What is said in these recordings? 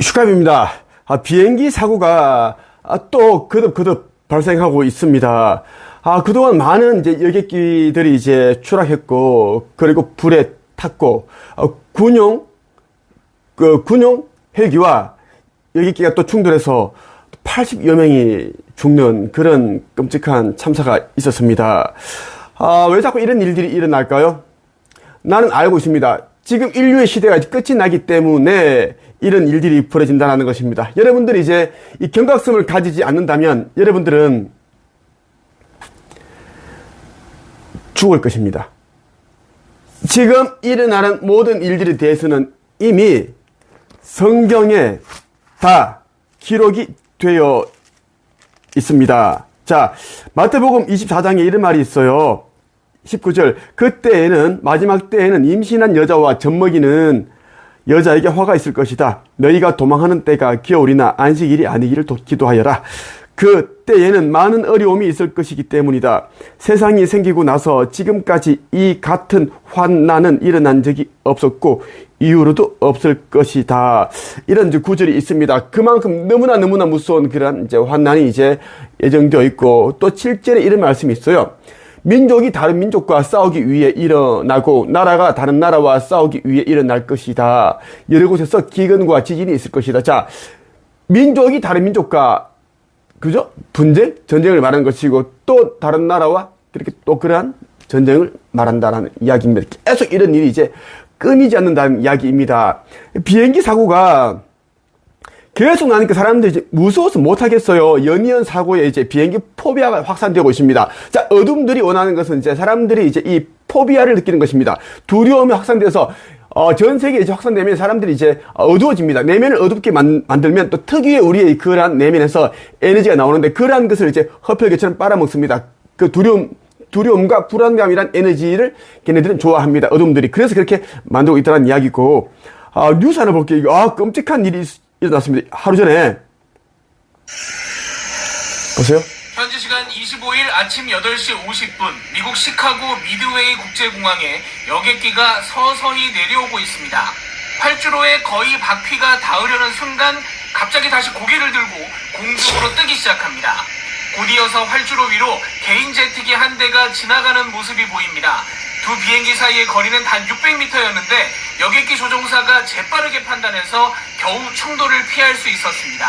슈카입니다. 비행기 사고가 또 거듭 발생하고 있습니다. 그동안 많은 이제 여객기들이 이제 추락했고, 그리고 불에 탔고, 군용 헬기와 여객기가 또 충돌해서 80여 명이 죽는 그런 끔찍한 참사가 있었습니다. 왜 자꾸 이런 일들이 일어날까요? 나는 알고 있습니다. 지금 인류의 시대가 끝이 나기 때문에 이런 일들이 벌어진다는 것입니다. 여러분들이 이제 이 경각심을 가지지 않는다면 여러분들은 죽을 것입니다. 지금 일어나는 모든 일들에 대해서는 이미 성경에 다 기록이 되어 있습니다. 자, 마태복음 24장에 이런 말이 있어요. 19절, 그때에는, 마지막 때에는 임신한 여자와 젖먹이는 여자에게 화가 있을 것이다. 너희가 도망하는 때가 겨울이나 안식일이 아니기를 기도하여라. 그 때에는 많은 어려움이 있을 것이기 때문이다. 세상이 생기고 나서 지금까지 이 같은 환난은 일어난 적이 없었고 이후로도 없을 것이다. 이런 이제 구절이 있습니다. 그만큼 너무나 무서운 그런 이제 환난이 이제 예정되어 있고, 또 7절에 이런 말씀이 있어요. 민족이 다른 민족과 싸우기 위해 일어나고 나라가 다른 나라와 싸우기 위해 일어날 것이다. 여러 곳에서 기근과 지진이 있을 것이다. 자, 민족이 다른 민족과 그죠? 전쟁을 말하는 것이고, 또 다른 나라와 그렇게 또 그러한 전쟁을 말한다는 이야기입니다. 계속 이런 일이 이제 끊이지 않는다는 이야기입니다. 비행기 사고가 계속 나니까 사람들이 이제 무서워서 못하겠어요. 연이은 사고에 이제 비행기 포비아가 확산되고 있습니다. 자, 어둠들이 원하는 것은 이제 사람들이 이제 이 포비아를 느끼는 것입니다. 두려움이 확산돼서 전 세계에 이제 확산되면 사람들이 이제 어두워집니다. 내면을 어둡게 만들면 또 특유의 우리의 그러한 내면에서 에너지가 나오는데, 그러한 것을 이제 흡혈귀처럼 빨아먹습니다. 그 두려움과 불안감이란 에너지를 걔네들은 좋아합니다. 어둠들이. 그래서 그렇게 만들고 있다는 이야기고, 뉴스 하나 볼게요. 끔찍한 일이 일어났습니다. 하루 전에. 보세요. 현지 시간 25일 아침 8시 50분 미국 시카고 미드웨이 국제공항에 여객기가 서서히 내려오고 있습니다. 활주로에 거의 바퀴가 닿으려는 순간 갑자기 다시 고개를 들고 공중으로 뜨기 시작합니다. 곧 이어서 활주로 위로 개인 제트기 한 대가 지나가는 모습이 보입니다. 두 비행기 사이의 거리는 단 600m였는데 여객기 조종사가 재빠르게 판단해서 겨우 충돌을 피할 수 있었습니다.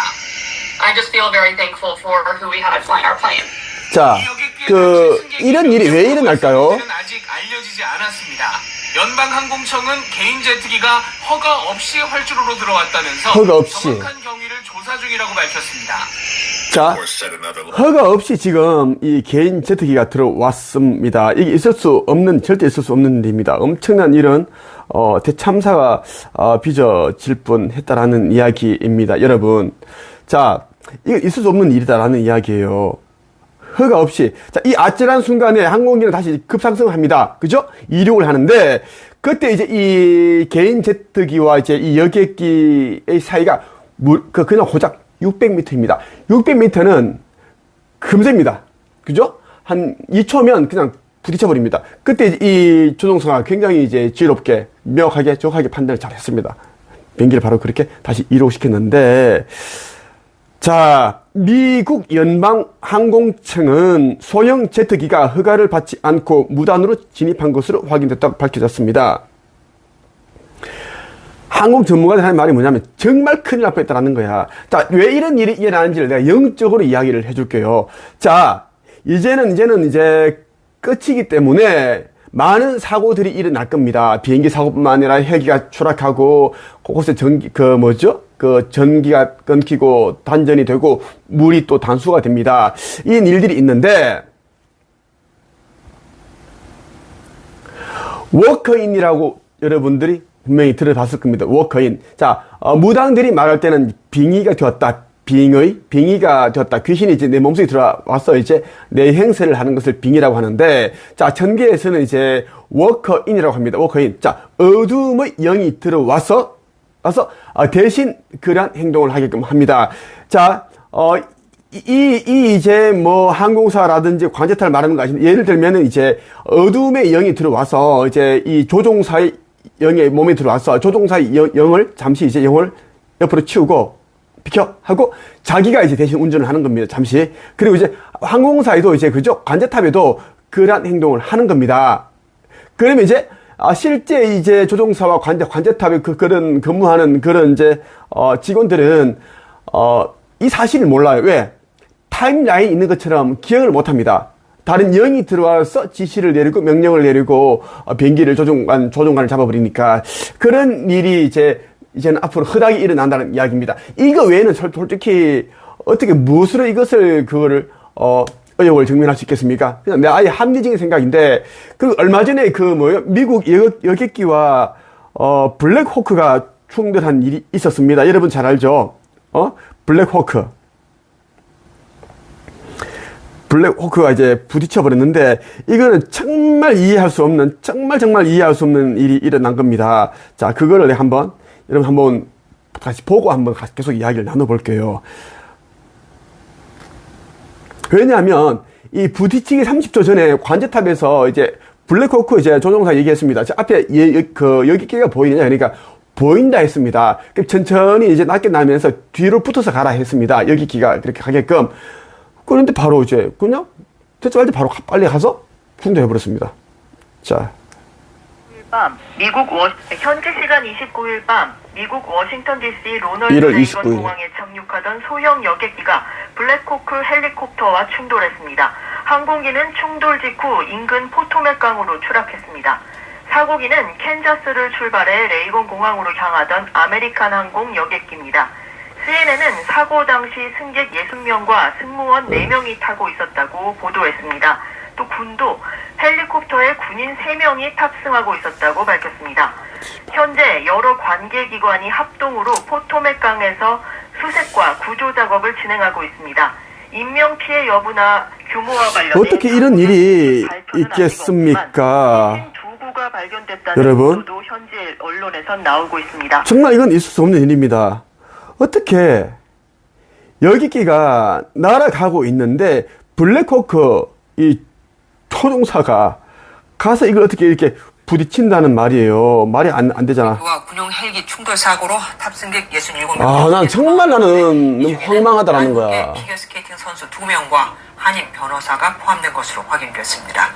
I just feel very thankful for who we had flying our plane. 자, 이런 일이 왜 일어날까요? 아직 알려지지 않았습니다. 연방항공청은 개인 제트기가 허가 없이 활주로로 들어왔다면서 허가 없이 정확한 경위를 조사 중이라고 밝혔습니다. 자, 허가 없이 지금 이 개인 제트기가 들어왔습니다. 이게 절대 있을 수 없는 일입니다. 엄청난 이런 대참사가 빚어질 뻔했다라는 이야기입니다. 여러분, 자, 이거 있을 수 없는 일이다라는 이야기예요. 허가 없이. 자, 이 아찔한 순간에 항공기는 다시 급상승을 합니다. 그죠? 이륙을 하는데, 그때 이제 이 개인 제트기와 이제 이 여객기의 사이가 그냥 고작 600m입니다. 600m는 금세입니다. 그죠? 한 2초면 그냥 부딪혀버립니다. 그때 이제 이 조종사가 굉장히 이제 지혜롭게, 명확하게, 정확하게 판단을 잘 했습니다. 비행기를 바로 그렇게 다시 이륙시켰는데, 자, 미국 연방항공청은 소형 제트기가 허가를 받지 않고 무단으로 진입한 것으로 확인됐다고 밝혀졌습니다. 항공 전문가들이 하는 말이 뭐냐면 정말 큰일 날 뻔했다는 거야. 자, 왜 이런 일이 일어나는지를 내가 영적으로 이야기를 해줄게요. 자, 이제는 이제 끝이기 때문에 많은 사고들이 일어날 겁니다. 비행기 사고뿐만 아니라 헬기가 추락하고 곳곳에 전기가 끊기고 단전이 되고 물이 또 단수가 됩니다. 이런 일들이 있는데, 워커인이라고 여러분들이 분명히 들어봤을 겁니다. 워커인. 자, 무당들이 말할 때는 빙의가 되었다. 빙의가 되었다. 귀신이 이제 내 몸속에 들어와서 이제 내 행세를 하는 것을 빙의라고 하는데, 자, 천계에서는 이제 워커인이라고 합니다. 워커인. 자, 어둠의 영이 들어와서 대신 그러한 행동을 하게끔 합니다. 자, 이제 뭐 항공사라든지 관제탑을 말하는 거 아십니까? 예를 들면은 이제 어둠의 영이 들어와서 이제 이 조종사의 영의 몸에 들어와서 조종사의 영을 잠시 이제 영을 옆으로 치우고 비켜 하고 자기가 이제 대신 운전을 하는 겁니다. 잠시. 그리고 이제 항공사에도 이제 그죠? 관제탑에도 그러한 행동을 하는 겁니다. 그러면 이제 실제 이제 조종사와 관제탑에 그런 근무하는 그런 이제 직원들은 이 사실을 몰라요. 왜? 타임라인 있는 것처럼 기억을 못 합니다. 다른 영이 들어와서 지시를 내리고 명령을 내리고 비행기를 조종관을 잡아버리니까 그런 일이 이제는 앞으로 흔하게 일어난다는 이야기입니다. 이거 외에는 솔직히 어떻게 무엇으로 그거를 의혹을 증명할 수 있겠습니까? 그냥 내 아예 합리적인 생각인데, 그 얼마 전에 미국 여객기와 블랙호크가 충돌한 일이 있었습니다. 여러분 잘 알죠? 블랙호크가 이제 부딪혀버렸는데, 이거는 정말 이해할 수 없는 일이 일어난 겁니다. 자, 그거를 여러분 한번 다시 보고 한번 계속 이야기를 나눠볼게요. 왜냐하면 이 부딪히기 30초 전에 관제탑에서 이제 블랙호크 이제 조종사 얘기했습니다. 저 앞에 여기끼가 보이느냐? 그러니까 보인다 했습니다. 천천히 이제 낮게 나면서 뒤로 붙어서 가라 했습니다. 여기끼가 그렇게 가게끔. 그런데 바로 이제 그냥 대처할 때 바로 빨리 가서 충돌해버렸습니다. 자. 밤 현지 시간 29일 밤 미국 워싱턴 DC 로널드 1월 레이건 29일. 공항에 착륙하던 소형 여객기가 블랙호크 헬리콥터와 충돌했습니다. 항공기는 충돌 직후 인근 포토맥 강으로 추락했습니다. 사고기는 캔자스를 출발해 레이건 공항으로 향하던 아메리칸 항공 여객기입니다. CNN은 사고 당시 승객 60명과 승무원 4명이 타고 있었다고 보도했습니다. 또 군도 헬리콥터에 군인 3명이 탑승하고 있었다고 밝혔습니다. 현재 여러 관계기관이 합동으로 포토맥강에서 수색과 구조 작업을 진행하고 있습니다. 인명피해 여부나 규모와 관련해 어떻게 이런 일이 발표는 있겠습니까? 아니고 있지만 두구가 발견됐다는 여러분, 보도도 현재 언론에선 나오고 있습니다. 정말 이건 있을 수 없는 일입니다. 어떻게 여기끼가 날아가고 있는데 블랙호크 이 조종사가 가서 이걸 어떻게 이렇게 부딪힌다는 말이에요. 말이 안 되잖아. 군용 헬기 충돌 사고로 탑승객 67명. 난 정말 나는 너무 황망하다라는 거야. 한국의 피겨스케이팅 선수 2명과 한인 변호사가 포함된 것으로 확인됐습니다.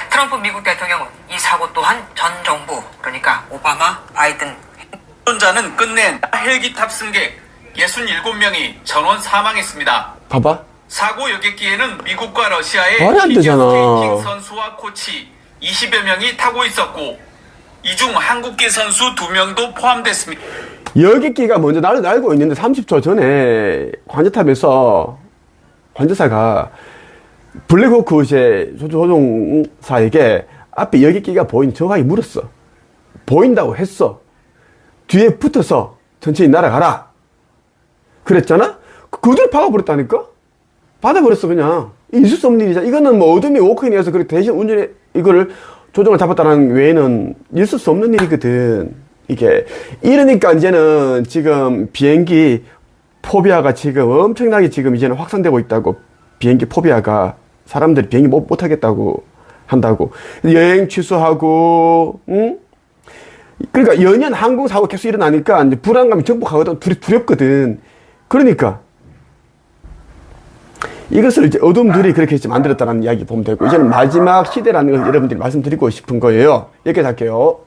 트럼프 미국 대통령은 이 사고 또한 전 정부, 그러니까 오바마, 바이든 운전자는 끝내 헬기 탑승객 67명이 전원 사망했습니다. 봐봐. 사고 여객기에는 미국과 러시아의 말이 안 되잖아. 피겨스케이팅 선수와 코치 20여 명이 타고 있었고, 이 중 한국계 선수 2명도 포함됐습니다. 여객기가 먼저 날고 있는데 30초 전에 관제사가 블랙호크 이제 조종사에게 앞에 여객기가 정확히 물었어. 보인다고 했어. 뒤에 붙어서 천천히 날아가라. 그랬잖아? 그대로 박아버렸다니까? 받아버렸어, 그냥. 있을 수 없는 일이잖아. 이거는 어둠이 워크인이어서 그렇게 대신 이거를 조종을 잡았다는 외에는 있을 수 없는 일이거든. 이게. 이러니까 이제는 지금 비행기 포비아가 지금 엄청나게 지금 이제는 확산되고 있다고. 비행기 포비아가. 사람들이 비행기 못 하겠다고 한다고. 여행 취소하고, 응? 그러니까 연이은 항공사고 계속 일어나니까 이제 불안감이 정복하거든. 두렵거든. 그러니까. 이것을 이제 어둠들이 그렇게 만들었다는 이야기 보면 되고, 이제는 마지막 시대라는 걸 여러분들이 말씀드리고 싶은 거예요. 여기까지 할게요.